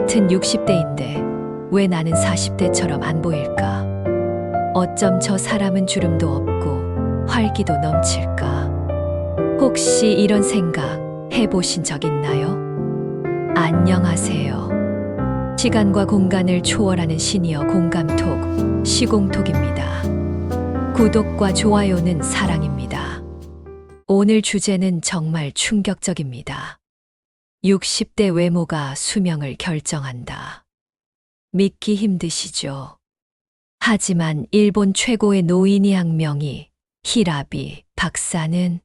같은 60대인데 왜 나는 40대처럼 안 보일까? 어쩜 저 사람은 주름도 없고 활기도 넘칠까? 혹시 이런 생각 해보신 적 있나요? 안녕하세요. 시간과 공간을 초월하는 시니어 공감톡, 시공톡입니다. 구독과 좋아요는 사랑입니다. 오늘 주제는 정말 충격적입니다. 60대 외모가 수명을 결정한다. 믿기 힘드시죠? 하지만 일본 최고의 노인의학 명의 히라비 박사는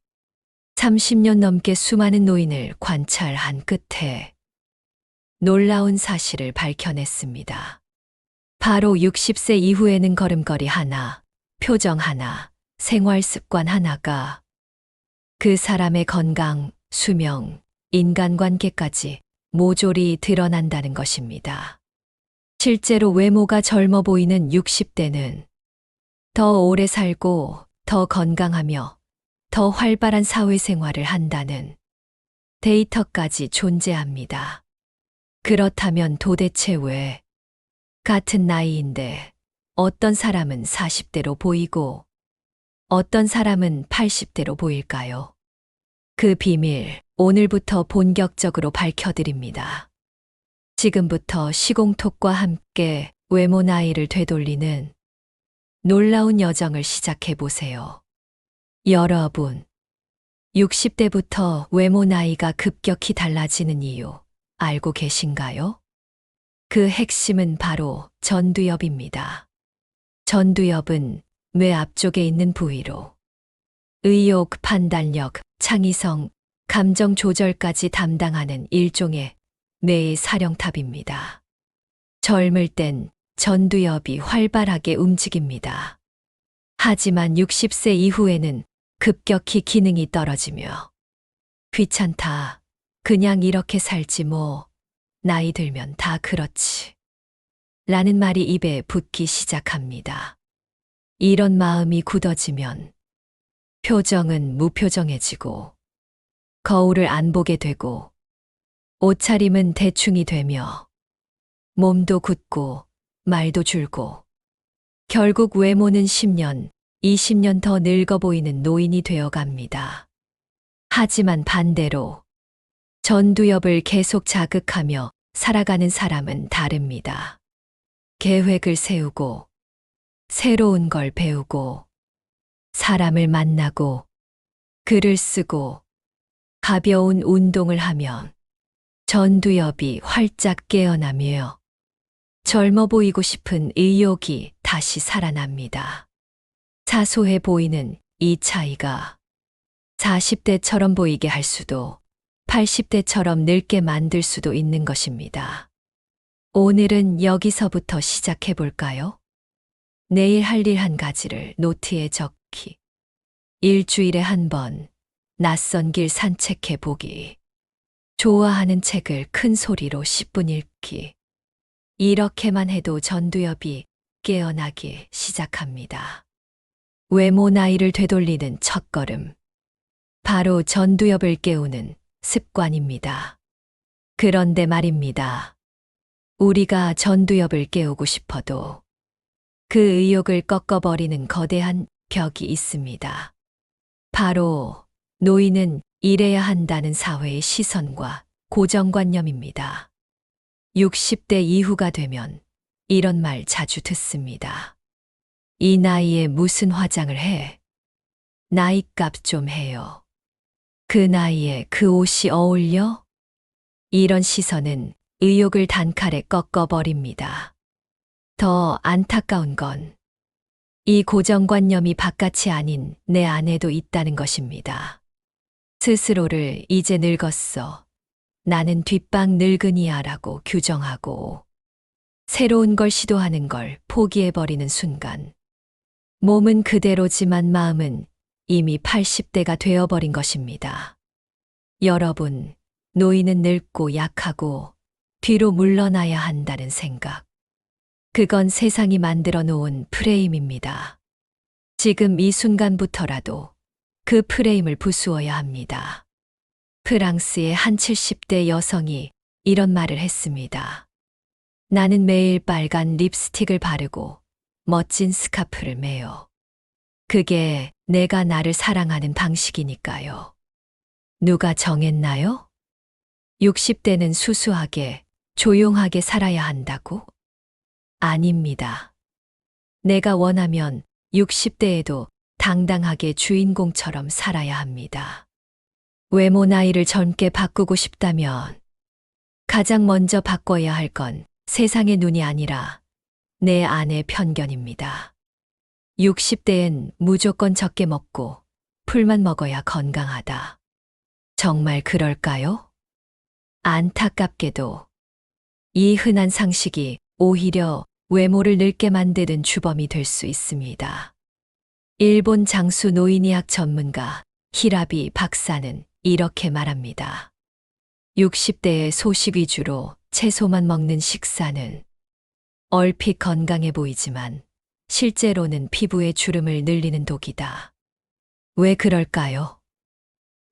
30년 넘게 수많은 노인을 관찰한 끝에 놀라운 사실을 밝혀냈습니다. 바로 60세 이후에는 걸음걸이 하나, 표정 하나, 생활 습관 하나가 그 사람의 건강, 수명, 인간관계까지 모조리 드러난다는 것입니다. 실제로 외모가 젊어 보이는 60대는 더 오래 살고 더 건강하며 더 활발한 사회생활을 한다는 데이터까지 존재합니다. 그렇다면 도대체 왜 같은 나이인데 어떤 사람은 40대로 보이고 어떤 사람은 80대로 보일까요? 그 비밀 오늘부터 본격적으로 밝혀드립니다. 지금부터 시공톡과 함께 외모 나이를 되돌리는 놀라운 여정을 시작해보세요. 여러분, 60대부터 외모 나이가 급격히 달라지는 이유 알고 계신가요? 그 핵심은 바로 전두엽입니다. 전두엽은 뇌 앞쪽에 있는 부위로 의욕, 판단력, 창의성, 감정 조절까지 담당하는 일종의 뇌의 사령탑입니다. 젊을 땐 전두엽이 활발하게 움직입니다. 하지만 60세 이후에는 급격히 기능이 떨어지며 귀찮다, 그냥 이렇게 살지 뭐, 나이 들면 다 그렇지 라는 말이 입에 붙기 시작합니다. 이런 마음이 굳어지면 표정은 무표정해지고 거울을 안 보게 되고 옷차림은 대충이 되며 몸도 굳고 말도 줄고 결국 외모는 10년, 20년 더 늙어 보이는 노인이 되어 갑니다. 하지만 반대로 전두엽을 계속 자극하며 살아가는 사람은 다릅니다. 계획을 세우고 새로운 걸 배우고 사람을 만나고 글을 쓰고 가벼운 운동을 하면 전두엽이 활짝 깨어나며 젊어 보이고 싶은 의욕이 다시 살아납니다. 사소해 보이는 이 차이가 40대처럼 보이게 할 수도 80대처럼 늙게 만들 수도 있는 것입니다. 오늘은 여기서부터 시작해 볼까요? 내일 할 일 한 가지를 노트에 적기. 일주일에 한 번 낯선 길 산책해 보기. 좋아하는 책을 큰 소리로 10분 읽기. 이렇게만 해도 전두엽이 깨어나기 시작합니다. 외모 나이를 되돌리는 첫걸음. 바로 전두엽을 깨우는 습관입니다. 그런데 말입니다. 우리가 전두엽을 깨우고 싶어도 그 의욕을 꺾어버리는 거대한 벽이 있습니다. 바로 노인은 일해야 한다는 사회의 시선과 고정관념입니다. 60대 이후가 되면 이런 말 자주 듣습니다. 이 나이에 무슨 화장을 해? 나이값 좀 해요. 그 나이에 그 옷이 어울려? 이런 시선은 의욕을 단칼에 꺾어버립니다. 더 안타까운 건 이 고정관념이 바깥이 아닌 내 안에도 있다는 것입니다. 스스로를 이제 늙었어. 나는 뒷방 늙은이야 라고 규정하고 새로운 걸 시도하는 걸 포기해버리는 순간 몸은 그대로지만 마음은 이미 80대가 되어버린 것입니다. 여러분, 노인은 늙고 약하고 뒤로 물러나야 한다는 생각. 그건 세상이 만들어 놓은 프레임입니다. 지금 이 순간부터라도 그 프레임을 부수어야 합니다. 프랑스의 한 70대 여성이 이런 말을 했습니다. 나는 매일 빨간 립스틱을 바르고 멋진 스카프를 매요. 그게 내가 나를 사랑하는 방식이니까요. 누가 정했나요? 60대는 수수하게, 조용하게 살아야 한다고? 아닙니다. 내가 원하면 60대에도 당당하게 주인공처럼 살아야 합니다. 외모 나이를 젊게 바꾸고 싶다면 가장 먼저 바꿔야 할 건 세상의 눈이 아니라 내 안의 편견입니다. 60대엔 무조건 적게 먹고 풀만 먹어야 건강하다. 정말 그럴까요? 안타깝게도 이 흔한 상식이 오히려 외모를 늙게 만드는 주범이 될 수 있습니다. 일본 장수 노인의학 전문가 히라비 박사는 이렇게 말합니다. 60대의 소식 위주로 채소만 먹는 식사는 얼핏 건강해 보이지만 실제로는 피부의 주름을 늘리는 독이다. 왜 그럴까요?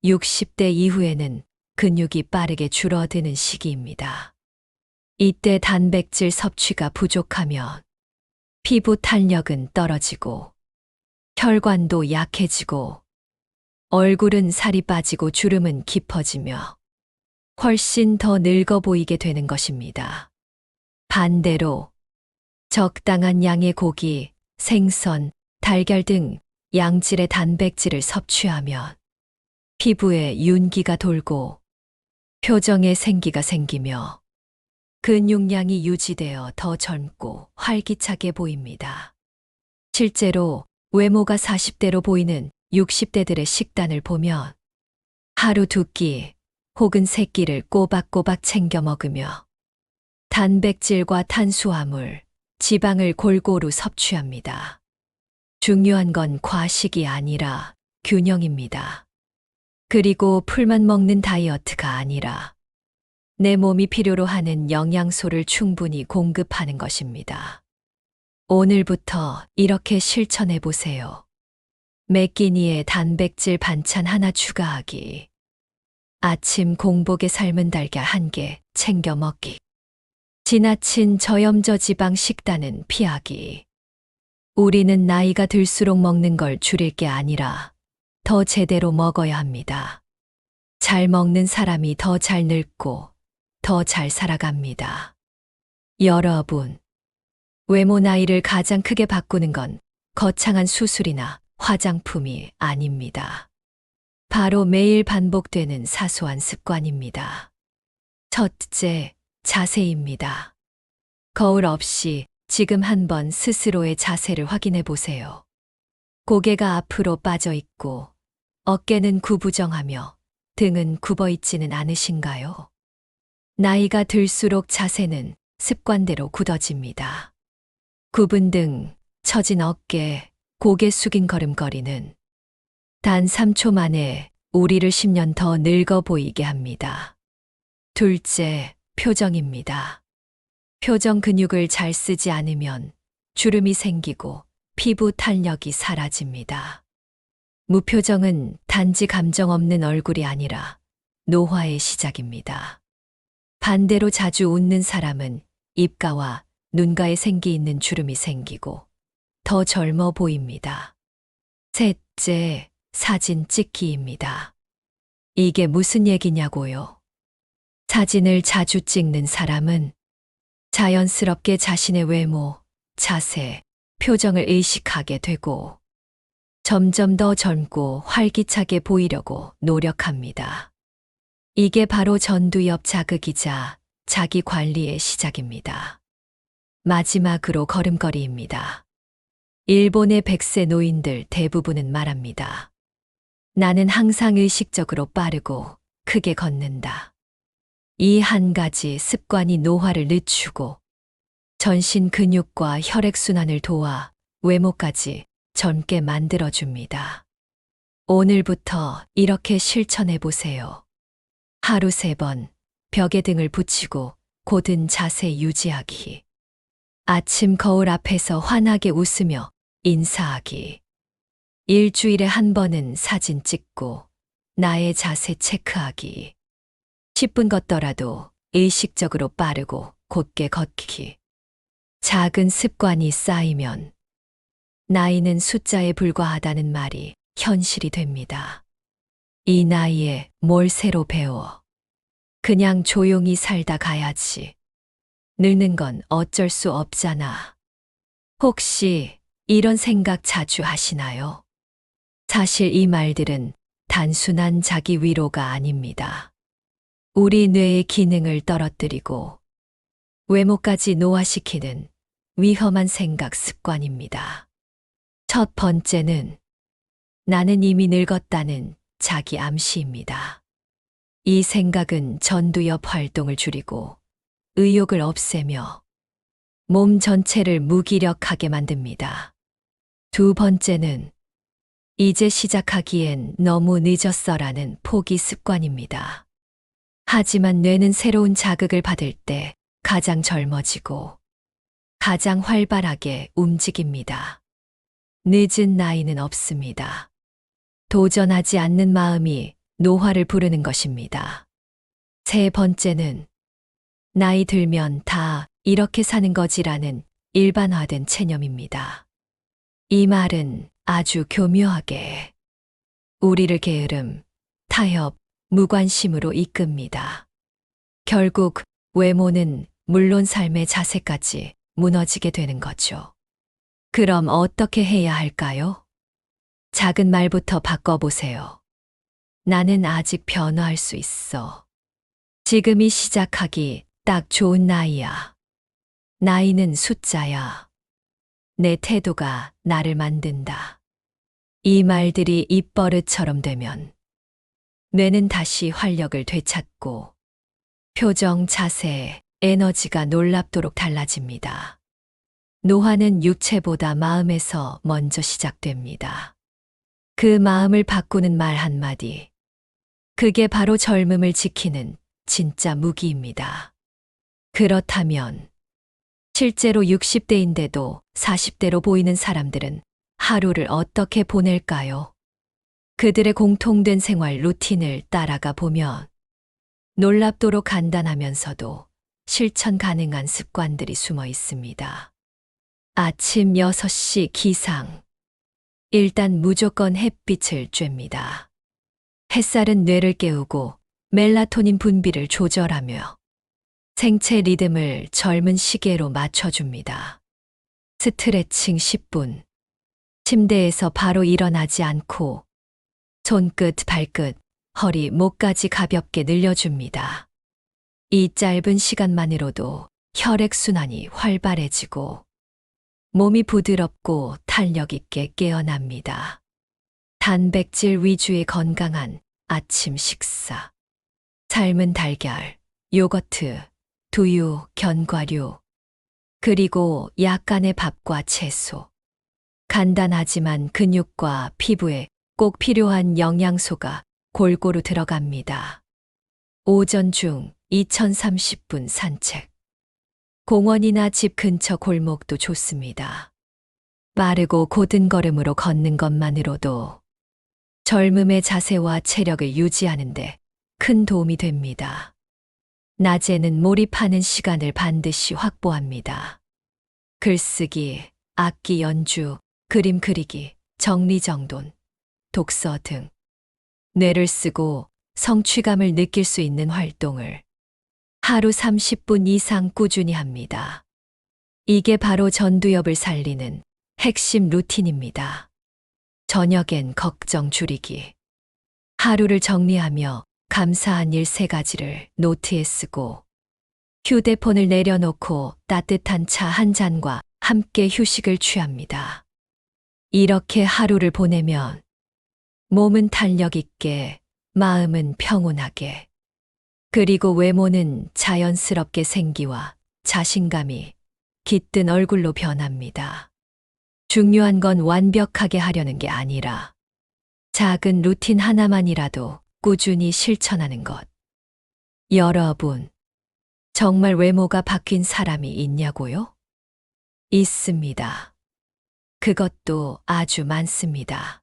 60대 이후에는 근육이 빠르게 줄어드는 시기입니다. 이때 단백질 섭취가 부족하면 피부 탄력은 떨어지고 혈관도 약해지고 얼굴은 살이 빠지고 주름은 깊어지며 훨씬 더 늙어 보이게 되는 것입니다. 반대로 적당한 양의 고기, 생선, 달걀 등 양질의 단백질을 섭취하면 피부에 윤기가 돌고 표정에 생기가 생기며 근육량이 유지되어 더 젊고 활기차게 보입니다. 실제로 외모가 40대로 보이는 60대들의 식단을 보면 하루 2끼 혹은 3끼를 꼬박꼬박 챙겨 먹으며 단백질과 탄수화물, 지방을 골고루 섭취합니다. 중요한 건 과식이 아니라 균형입니다. 그리고 풀만 먹는 다이어트가 아니라 내 몸이 필요로 하는 영양소를 충분히 공급하는 것입니다. 오늘부터 이렇게 실천해 보세요. 매 끼니에 단백질 반찬 하나 추가하기. 아침 공복에 삶은 달걀 1개 챙겨 먹기. 지나친 저염저지방 식단은 피하기. 우리는 나이가 들수록 먹는 걸 줄일 게 아니라 더 제대로 먹어야 합니다. 잘 먹는 사람이 더 잘 늙고 더 잘 살아갑니다. 여러분, 외모 나이를 가장 크게 바꾸는 건 거창한 수술이나 화장품이 아닙니다. 바로 매일 반복되는 사소한 습관입니다. 첫째, 자세입니다. 거울 없이 지금 한번 스스로의 자세를 확인해 보세요. 고개가 앞으로 빠져 있고 어깨는 구부정하며 등은 굽어 있지는 않으신가요? 나이가 들수록 자세는 습관대로 굳어집니다. 굽은 등, 처진 어깨, 고개 숙인 걸음걸이는 단 3초 만에 우리를 10년 더 늙어 보이게 합니다. 둘째, 표정입니다. 표정 근육을 잘 쓰지 않으면 주름이 생기고 피부 탄력이 사라집니다. 무표정은 단지 감정 없는 얼굴이 아니라 노화의 시작입니다. 반대로 자주 웃는 사람은 입가와 눈가에 생기 있는 주름이 생기고 더 젊어 보입니다. 셋째, 사진 찍기입니다. 이게 무슨 얘기냐고요? 사진을 자주 찍는 사람은 자연스럽게 자신의 외모, 자세, 표정을 의식하게 되고 점점 더 젊고 활기차게 보이려고 노력합니다. 이게 바로 전두엽 자극이자 자기 관리의 시작입니다. 마지막으로 걸음걸이입니다. 일본의 100세 노인들 대부분은 말합니다. 나는 항상 의식적으로 빠르고 크게 걷는다. 이 한 가지 습관이 노화를 늦추고 전신 근육과 혈액순환을 도와 외모까지 젊게 만들어줍니다. 오늘부터 이렇게 실천해 보세요. 하루 3번 벽에 등을 붙이고 곧은 자세 유지하기. 아침 거울 앞에서 환하게 웃으며 인사하기. 일주일에 1번은 사진 찍고 나의 자세 체크하기. 10분 걷더라도 의식적으로 빠르고 곧게 걷기. 작은 습관이 쌓이면 나이는 숫자에 불과하다는 말이 현실이 됩니다. 이 나이에 뭘 새로 배워. 그냥 조용히 살다 가야지. 늙는 건 어쩔 수 없잖아. 혹시 이런 생각 자주 하시나요? 사실 이 말들은 단순한 자기 위로가 아닙니다. 우리 뇌의 기능을 떨어뜨리고 외모까지 노화시키는 위험한 생각 습관입니다. 첫 번째는 나는 이미 늙었다는 자기 암시입니다. 이 생각은 전두엽 활동을 줄이고 의욕을 없애며 몸 전체를 무기력하게 만듭니다. 두 번째는 이제 시작하기엔 너무 늦었어라는 포기 습관입니다. 하지만 뇌는 새로운 자극을 받을 때 가장 젊어지고 가장 활발하게 움직입니다. 늦은 나이는 없습니다. 도전하지 않는 마음이 노화를 부르는 것입니다. 세 번째는 나이 들면 다 이렇게 사는 거지라는 일반화된 체념입니다. 이 말은 아주 교묘하게 우리를 게으름, 타협, 무관심으로 이끕니다. 결국 외모는 물론 삶의 자세까지 무너지게 되는 거죠. 그럼 어떻게 해야 할까요? 작은 말부터 바꿔보세요. 나는 아직 변화할 수 있어. 지금이 시작하기 딱 좋은 나이야. 나이는 숫자야. 내 태도가 나를 만든다. 이 말들이 입버릇처럼 되면 뇌는 다시 활력을 되찾고 표정, 자세, 에너지가 놀랍도록 달라집니다. 노화는 육체보다 마음에서 먼저 시작됩니다. 그 마음을 바꾸는 말 한마디. 그게 바로 젊음을 지키는 진짜 무기입니다. 그렇다면 실제로 60대인데도 40대로 보이는 사람들은 하루를 어떻게 보낼까요? 그들의 공통된 생활 루틴을 따라가 보면 놀랍도록 간단하면서도 실천 가능한 습관들이 숨어 있습니다. 아침 6시 기상. 일단 무조건 햇빛을 쬐입니다. 햇살은 뇌를 깨우고 멜라토닌 분비를 조절하며 생체 리듬을 젊은 시계로 맞춰줍니다. 스트레칭 10분. 침대에서 바로 일어나지 않고 손끝, 발끝, 허리, 목까지 가볍게 늘려줍니다. 이 짧은 시간만으로도 혈액순환이 활발해지고 몸이 부드럽고 탄력 있게 깨어납니다. 단백질 위주의 건강한 아침 식사. 삶은 달걀, 요거트, 두유, 견과류, 그리고 약간의 밥과 채소. 간단하지만 근육과 피부에 꼭 필요한 영양소가 골고루 들어갑니다. 오전 중 2030분 산책. 공원이나 집 근처 골목도 좋습니다. 빠르고 곧은 걸음으로 걷는 것만으로도 젊음의 자세와 체력을 유지하는데 큰 도움이 됩니다. 낮에는 몰입하는 시간을 반드시 확보합니다. 글쓰기, 악기 연주, 그림 그리기, 정리정돈, 독서 등 뇌를 쓰고 성취감을 느낄 수 있는 활동을 하루 30분 이상 꾸준히 합니다. 이게 바로 전두엽을 살리는 핵심 루틴입니다. 저녁엔 걱정 줄이기. 하루를 정리하며 감사한 일 3가지를 노트에 쓰고 휴대폰을 내려놓고 따뜻한 차 한 잔과 함께 휴식을 취합니다. 이렇게 하루를 보내면 몸은 탄력 있게, 마음은 평온하게, 그리고 외모는 자연스럽게 생기와 자신감이 깃든 얼굴로 변합니다. 중요한 건 완벽하게 하려는 게 아니라 작은 루틴 하나만이라도 꾸준히 실천하는 것. 여러분, 정말 외모가 바뀐 사람이 있냐고요? 있습니다. 그것도 아주 많습니다.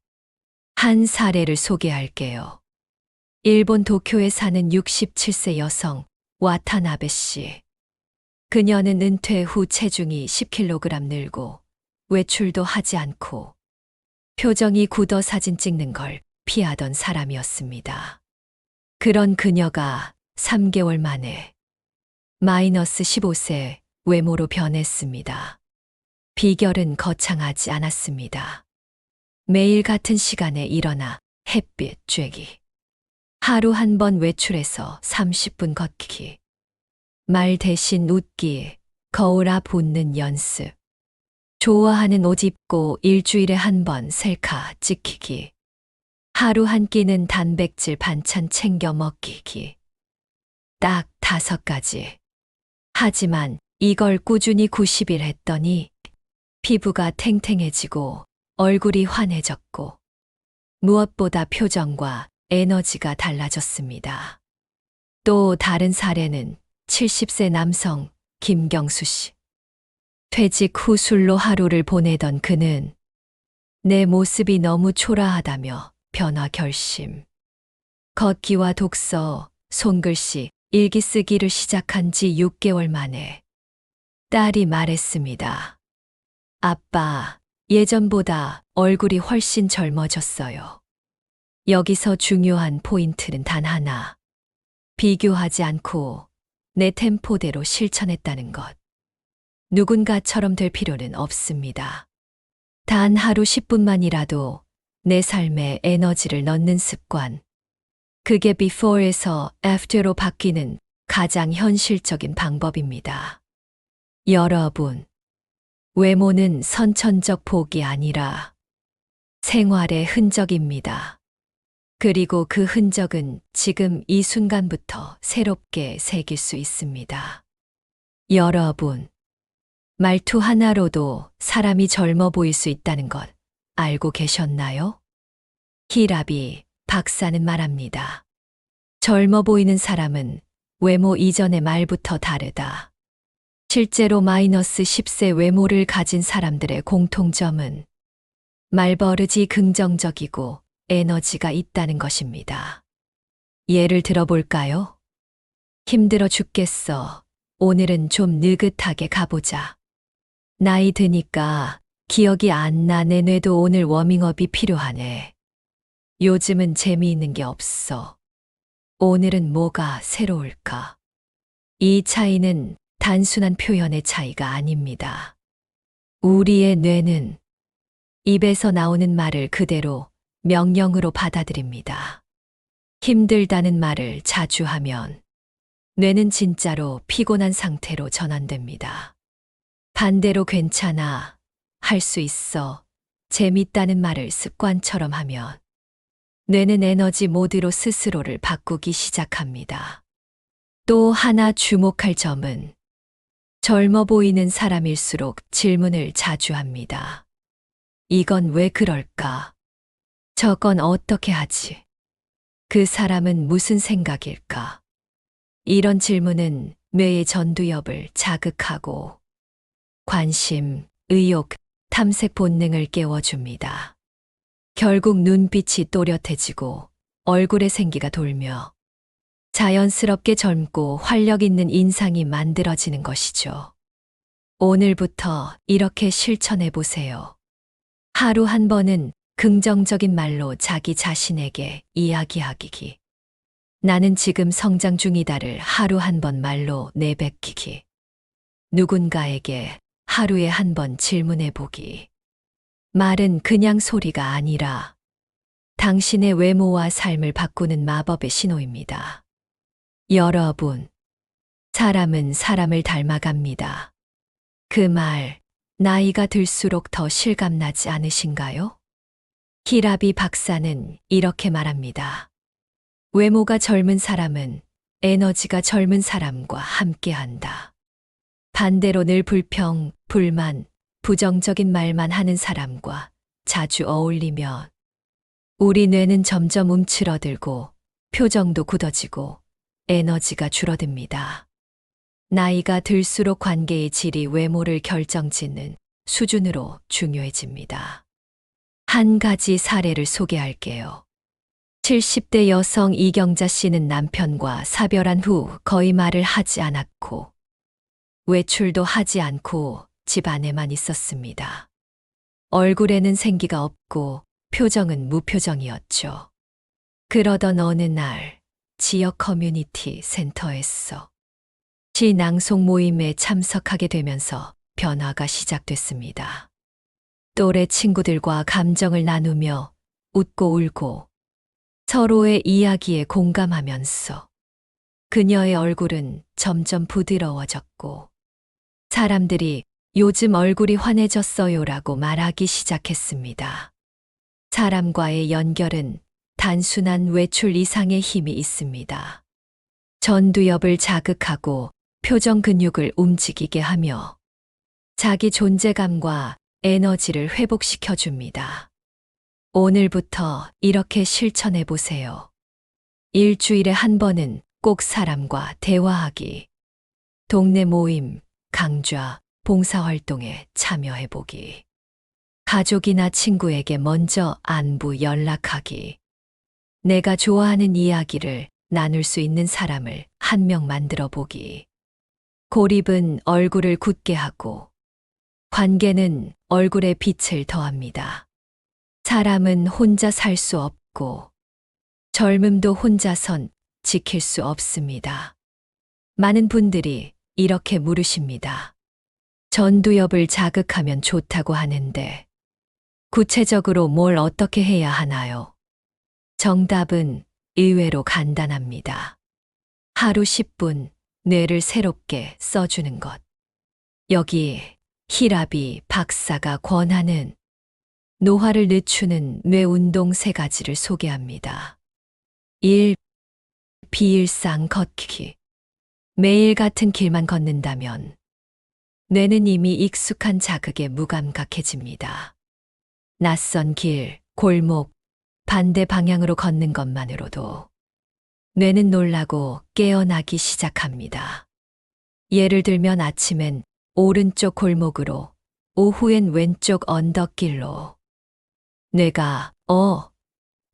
한 사례를 소개할게요. 일본 도쿄에 사는 67세 여성 와타나베 씨. 그녀는 은퇴 후 체중이 10kg 늘고 외출도 하지 않고 표정이 굳어 사진 찍는 걸 피하던 사람이었습니다. 그런 그녀가 3개월 만에 마이너스 15세 외모로 변했습니다. 비결은 거창하지 않았습니다. 매일 같은 시간에 일어나 햇빛 쬐기. 하루 한 번 외출해서 30분 걷기. 말 대신 웃기, 거울 앞 웃는 연습. 좋아하는 옷 입고 일주일에 한 번 셀카 찍히기. 하루 한 끼는 단백질 반찬 챙겨 먹기기. 딱 5가지. 하지만 이걸 꾸준히 90일 했더니 피부가 탱탱해지고 얼굴이 환해졌고 무엇보다 표정과 에너지가 달라졌습니다. 또 다른 사례는 70세 남성 김경수 씨. 퇴직 후 술로 하루를 보내던 그는 내 모습이 너무 초라하다며 변화 결심. 걷기와 독서, 손글씨, 일기 쓰기를 시작한 지 6개월 만에 딸이 말했습니다. 아빠, 예전보다 얼굴이 훨씬 젊어졌어요. 여기서 중요한 포인트는 단 하나. 비교하지 않고 내 템포대로 실천했다는 것. 누군가처럼 될 필요는 없습니다. 단 하루 10분만이라도 내 삶에 에너지를 넣는 습관. 그게 before에서 after로 바뀌는 가장 현실적인 방법입니다. 여러분, 외모는 선천적 복이 아니라 생활의 흔적입니다. 그리고 그 흔적은 지금 이 순간부터 새롭게 새길 수 있습니다. 여러분, 말투 하나로도 사람이 젊어 보일 수 있다는 것 알고 계셨나요? 히라비 박사는 말합니다. 젊어 보이는 사람은 외모 이전의 말부터 다르다. 실제로 마이너스 10세 외모를 가진 사람들의 공통점은 말버릇이 긍정적이고 에너지가 있다는 것입니다. 예를 들어볼까요? 힘들어 죽겠어. 오늘은 좀 느긋하게 가보자. 나이 드니까 기억이 안 나. 내 뇌도 오늘 워밍업이 필요하네. 요즘은 재미있는 게 없어. 오늘은 뭐가 새로울까? 이 차이는 단순한 표현의 차이가 아닙니다. 우리의 뇌는 입에서 나오는 말을 그대로 명령으로 받아들입니다. 힘들다는 말을 자주 하면 뇌는 진짜로 피곤한 상태로 전환됩니다. 반대로 괜찮아, 할 수 있어, 재밌다는 말을 습관처럼 하면 뇌는 에너지 모드로 스스로를 바꾸기 시작합니다. 또 하나 주목할 점은 젊어 보이는 사람일수록 질문을 자주 합니다. 이건 왜 그럴까? 저건 어떻게 하지? 그 사람은 무슨 생각일까? 이런 질문은 뇌의 전두엽을 자극하고 관심, 의욕, 탐색 본능을 깨워줍니다. 결국 눈빛이 또렷해지고 얼굴에 생기가 돌며 자연스럽게 젊고 활력 있는 인상이 만들어지는 것이죠. 오늘부터 이렇게 실천해 보세요. 하루 한 번은 긍정적인 말로 자기 자신에게 이야기하기. 나는 지금 성장 중이다를 하루 한 번 말로 내뱉기기. 누군가에게 하루에 한 번 질문해 보기. 말은 그냥 소리가 아니라 당신의 외모와 삶을 바꾸는 마법의 신호입니다. 여러분, 사람은 사람을 닮아갑니다. 그 말, 나이가 들수록 더 실감나지 않으신가요? 히라비 박사는 이렇게 말합니다. 외모가 젊은 사람은 에너지가 젊은 사람과 함께한다. 반대로 늘 불평, 불만, 부정적인 말만 하는 사람과 자주 어울리면 우리 뇌는 점점 움츠러들고 표정도 굳어지고 에너지가 줄어듭니다. 나이가 들수록 관계의 질이 외모를 결정짓는 수준으로 중요해집니다. 한 가지 사례를 소개할게요. 70대 여성 이경자 씨는 남편과 사별한 후 거의 말을 하지 않았고 외출도 하지 않고 집 안에만 있었습니다. 얼굴에는 생기가 없고 표정은 무표정이었죠. 그러던 어느 날 지역 커뮤니티 센터에서 시 낭송 모임에 참석하게 되면서 변화가 시작됐습니다. 또래 친구들과 감정을 나누며 웃고 울고 서로의 이야기에 공감하면서 그녀의 얼굴은 점점 부드러워졌고 사람들이 요즘 얼굴이 환해졌어요라고 말하기 시작했습니다. 사람과의 연결은 단순한 외출 이상의 힘이 있습니다. 전두엽을 자극하고 표정 근육을 움직이게 하며 자기 존재감과 에너지를 회복시켜 줍니다. 오늘부터 이렇게 실천해 보세요. 일주일에 한 번은 꼭 사람과 대화하기. 동네 모임, 강좌, 봉사활동에 참여해보기. 가족이나 친구에게 먼저 안부 연락하기. 내가 좋아하는 이야기를 나눌 수 있는 사람을 한 명 만들어 보기. 고립은 얼굴을 굳게 하고 관계는 얼굴에 빛을 더합니다. 사람은 혼자 살 수 없고 젊음도 혼자선 지킬 수 없습니다. 많은 분들이 이렇게 물으십니다. 전두엽을 자극하면 좋다고 하는데 구체적으로 뭘 어떻게 해야 하나요? 정답은 의외로 간단합니다. 하루 10분 뇌를 새롭게 써주는 것. 여기 히라비 박사가 권하는 노화를 늦추는 뇌 운동 3가지를 소개합니다. 1. 비일상 걷기. 매일 같은 길만 걷는다면 뇌는 이미 익숙한 자극에 무감각해집니다. 낯선 길, 골목, 반대 방향으로 걷는 것만으로도 뇌는 놀라고 깨어나기 시작합니다. 예를 들면 아침엔 오른쪽 골목으로, 오후엔 왼쪽 언덕길로. 뇌가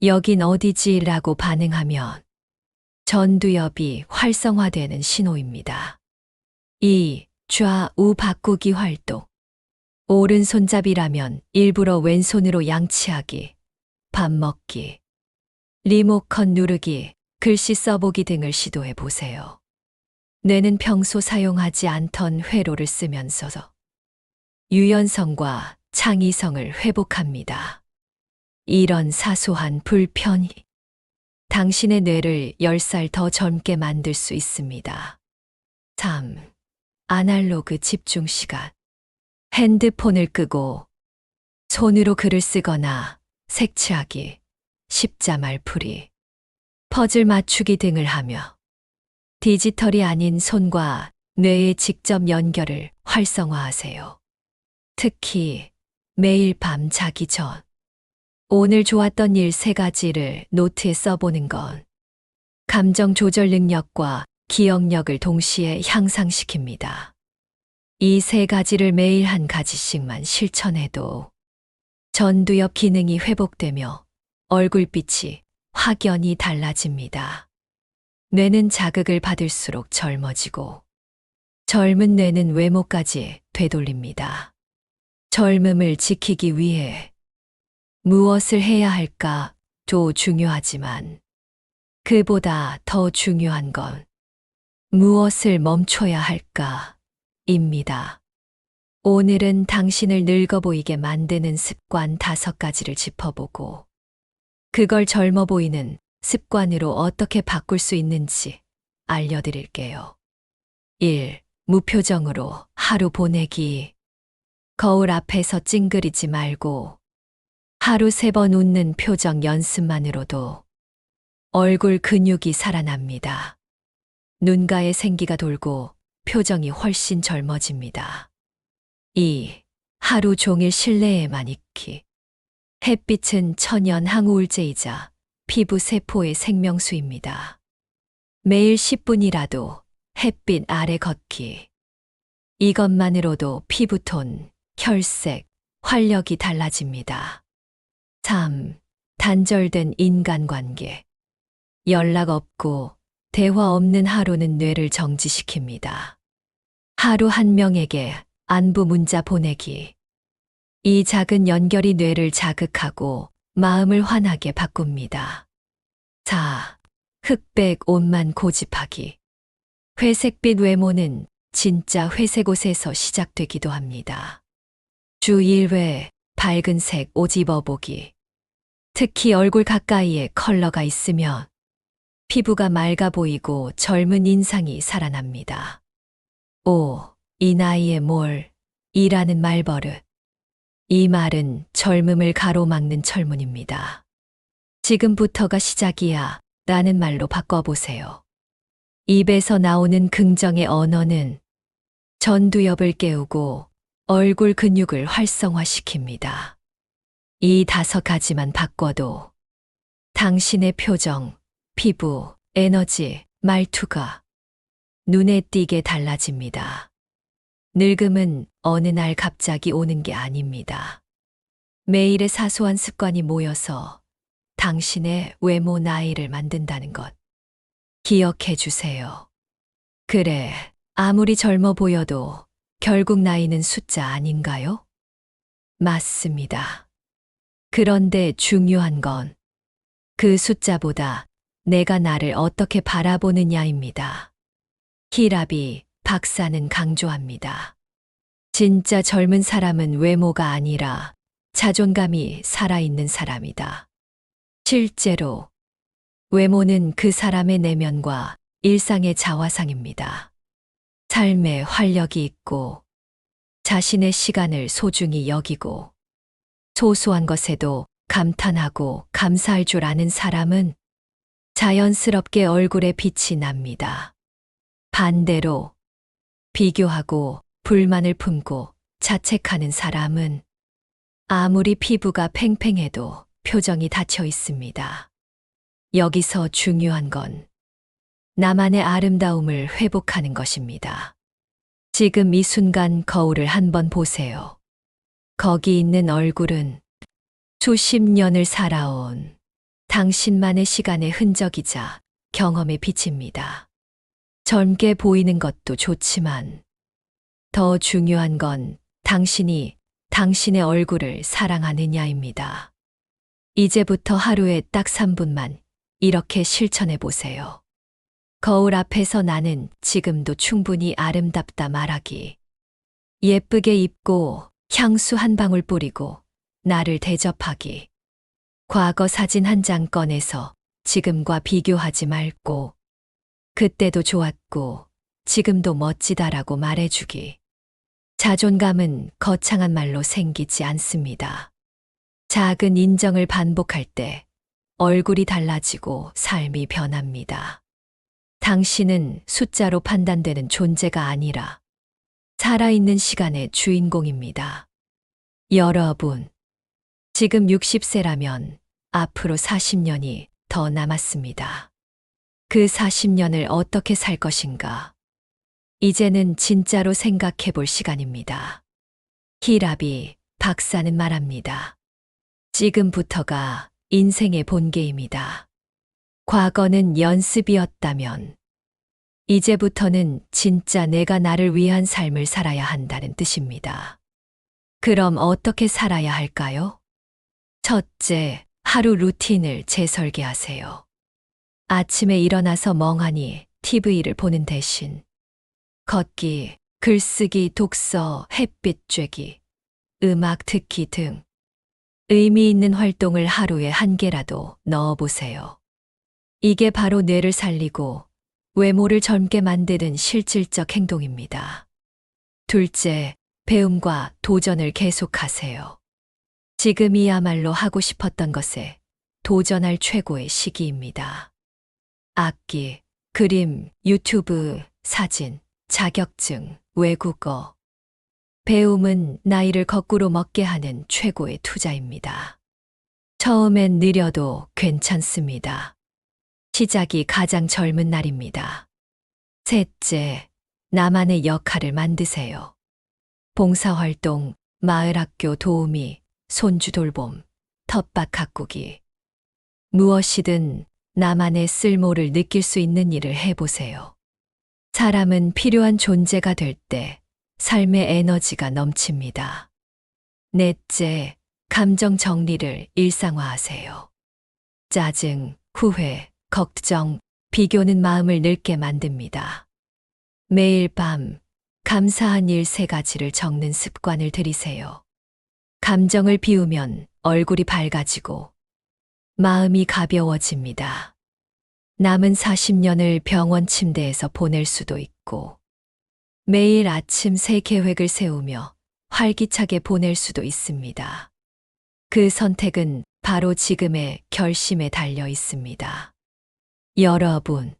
여긴 어디지? 라고 반응하면 전두엽이 활성화되는 신호입니다. 2. 좌우 바꾸기 활동. 오른손잡이라면 일부러 왼손으로 양치하기, 밥 먹기, 리모컨 누르기, 글씨 써보기 등을 시도해 보세요. 뇌는 평소 사용하지 않던 회로를 쓰면서 유연성과 창의성을 회복합니다. 이런 사소한 불편이 당신의 뇌를 10살 더 젊게 만들 수 있습니다. 3. 아날로그 집중 시간. 핸드폰을 끄고 손으로 글을 쓰거나 색칠하기, 십자말 풀이, 퍼즐 맞추기 등을 하며 디지털이 아닌 손과 뇌의 직접 연결을 활성화하세요. 특히 매일 밤 자기 전 오늘 좋았던 일 3가지를 노트에 써보는 건 감정 조절 능력과 기억력을 동시에 향상시킵니다. 이 3가지를 매일 한 가지씩만 실천해도 전두엽 기능이 회복되며 얼굴빛이 확연히 달라집니다. 뇌는 자극을 받을수록 젊어지고 젊은 뇌는 외모까지 되돌립니다. 젊음을 지키기 위해 무엇을 해야 할까도 중요하지만 그보다 더 중요한 건 무엇을 멈춰야 할까입니다. 오늘은 당신을 늙어 보이게 만드는 습관 5가지를 짚어보고 그걸 젊어 보이는 습관으로 어떻게 바꿀 수 있는지 알려드릴게요. 1. 무표정으로 하루 보내기. 거울 앞에서 찡그리지 말고 하루 3번 웃는 표정 연습만으로도 얼굴 근육이 살아납니다. 눈가에 생기가 돌고 표정이 훨씬 젊어집니다. 2. 하루 종일 실내에만 있기. 햇빛은 천연 항우울제이자 피부 세포의 생명수입니다. 매일 10분이라도 햇빛 아래 걷기. 이것만으로도 피부톤, 혈색, 활력이 달라집니다. 3. 단절된 인간관계. 연락 없고 대화 없는 하루는 뇌를 정지시킵니다. 하루 한 명에게 안부 문자 보내기. 이 작은 연결이 뇌를 자극하고 마음을 환하게 바꿉니다. 4. 흑백 옷만 고집하기. 회색빛 외모는 진짜 회색 옷에서 시작되기도 합니다. 주 1회 밝은 색 옷 입어보기. 특히 얼굴 가까이에 컬러가 있으면 피부가 맑아 보이고 젊은 인상이 살아납니다. 5. 이 나이에 뭘? 이라는 말버릇. 이 말은 젊음을 가로막는 철문입니다. 지금부터가 시작이야 라는 말로 바꿔보세요. 입에서 나오는 긍정의 언어는 전두엽을 깨우고 얼굴 근육을 활성화시킵니다. 이 5가지만 바꿔도 당신의 표정, 피부, 에너지, 말투가 눈에 띄게 달라집니다. 늙음은 어느 날 갑자기 오는 게 아닙니다. 매일의 사소한 습관이 모여서 당신의 외모 나이를 만든다는 것 기억해 주세요. 그래, 아무리 젊어 보여도 결국 나이는 숫자 아닌가요? 맞습니다. 그런데 중요한 건 그 숫자보다 내가 나를 어떻게 바라보느냐입니다. 히라비 박사는 강조합니다. 진짜 젊은 사람은 외모가 아니라 자존감이 살아있는 사람이다. 실제로 외모는 그 사람의 내면과 일상의 자화상입니다. 삶에 활력이 있고 자신의 시간을 소중히 여기고 소소한 것에도 감탄하고 감사할 줄 아는 사람은 자연스럽게 얼굴에 빛이 납니다. 반대로 비교하고 불만을 품고 자책하는 사람은 아무리 피부가 팽팽해도 표정이 닫혀 있습니다. 여기서 중요한 건 나만의 아름다움을 회복하는 것입니다. 지금 이 순간 거울을 한번 보세요. 거기 있는 얼굴은 수십 년을 살아온 당신만의 시간의 흔적이자 경험의 빛입니다. 젊게 보이는 것도 좋지만 더 중요한 건 당신이 당신의 얼굴을 사랑하느냐입니다. 이제부터 하루에 딱 3분만 이렇게 실천해 보세요. 거울 앞에서 나는 지금도 충분히 아름답다 말하기. 예쁘게 입고 향수 한 방울 뿌리고 나를 대접하기. 과거 사진 한 장 꺼내서 지금과 비교하지 말고 그때도 좋았고 지금도 멋지다라고 말해주기. 자존감은 거창한 말로 생기지 않습니다. 작은 인정을 반복할 때 얼굴이 달라지고 삶이 변합니다. 당신은 숫자로 판단되는 존재가 아니라 살아있는 시간의 주인공입니다. 여러분, 지금 60세라면 앞으로 40년이 더 남았습니다. 그 40년을 어떻게 살 것인가? 이제는 진짜로 생각해 볼 시간입니다. 히라비 박사는 말합니다. 지금부터가 인생의 본계입니다. 과거는 연습이었다면 이제부터는 진짜 내가 나를 위한 삶을 살아야 한다는 뜻입니다. 그럼 어떻게 살아야 할까요? 첫째, 하루 루틴을 재설계하세요. 아침에 일어나서 멍하니 TV를 보는 대신 걷기, 글쓰기, 독서, 햇빛 쬐기, 음악 듣기 등 의미 있는 활동을 하루에 1개라도 넣어보세요. 이게 바로 뇌를 살리고 외모를 젊게 만드는 실질적 행동입니다. 둘째, 배움과 도전을 계속하세요. 지금이야말로 하고 싶었던 것에 도전할 최고의 시기입니다. 악기, 그림, 유튜브, 사진, 자격증, 외국어. 배움은 나이를 거꾸로 먹게 하는 최고의 투자입니다. 처음엔 느려도 괜찮습니다. 시작이 가장 젊은 날입니다. 셋째, 나만의 역할을 만드세요. 봉사활동, 마을학교 도우미, 손주 돌봄, 텃밭 가꾸기. 무엇이든 나만의 쓸모를 느낄 수 있는 일을 해보세요. 사람은 필요한 존재가 될 때 삶의 에너지가 넘칩니다. 넷째, 감정 정리를 일상화하세요. 짜증, 후회, 걱정, 비교는 마음을 늙게 만듭니다. 매일 밤 감사한 일 3가지를 적는 습관을 들이세요. 감정을 비우면 얼굴이 밝아지고 마음이 가벼워집니다. 남은 40년을 병원 침대에서 보낼 수도 있고 매일 아침 새 계획을 세우며 활기차게 보낼 수도 있습니다. 그 선택은 바로 지금의 결심에 달려 있습니다. 여러분,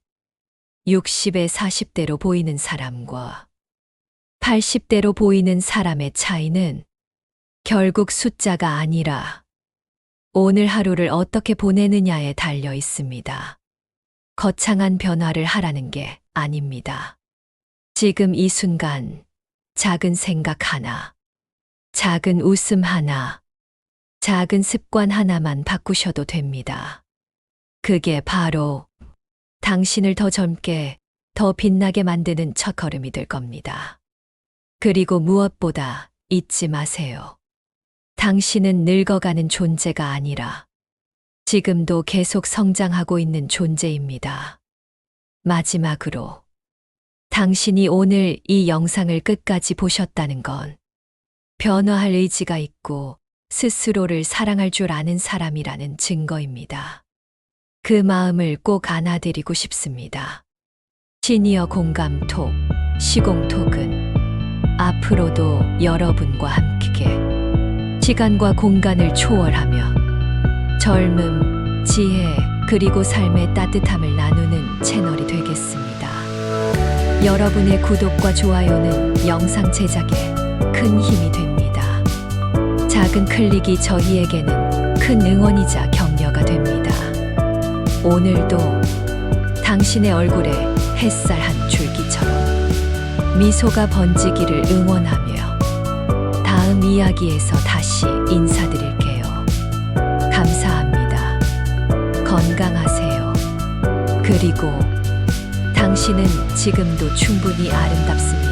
60에 40대로 보이는 사람과 80대로 보이는 사람의 차이는 결국 숫자가 아니라 오늘 하루를 어떻게 보내느냐에 달려 있습니다. 거창한 변화를 하라는 게 아닙니다. 지금 이 순간 작은 생각 하나, 작은 웃음 하나, 작은 습관 하나만 바꾸셔도 됩니다. 그게 바로 당신을 더 젊게, 더 빛나게 만드는 첫걸음이 될 겁니다. 그리고 무엇보다 잊지 마세요. 당신은 늙어가는 존재가 아니라 지금도 계속 성장하고 있는 존재입니다. 마지막으로, 당신이 오늘 이 영상을 끝까지 보셨다는 건 변화할 의지가 있고 스스로를 사랑할 줄 아는 사람이라는 증거입니다. 그 마음을 꼭 안아드리고 싶습니다. 시니어 공감톡, 시공톡은 앞으로도 여러분과 함께 시간과 공간을 초월하며 젊음, 지혜, 그리고 삶의 따뜻함을 나누는 채널이 되겠습니다. 여러분의 구독과 좋아요는 영상 제작에 큰 힘이 됩니다. 작은 클릭이 저희에게는 큰 응원이자 격려가 됩니다. 오늘도 당신의 얼굴에 햇살 한 줄기처럼 미소가 번지기를 응원하며 다음 이야기에서 다시 인사드릴게요. 감사합니다. 건강하세요. 그리고 당신은 지금도 충분히 아름답습니다.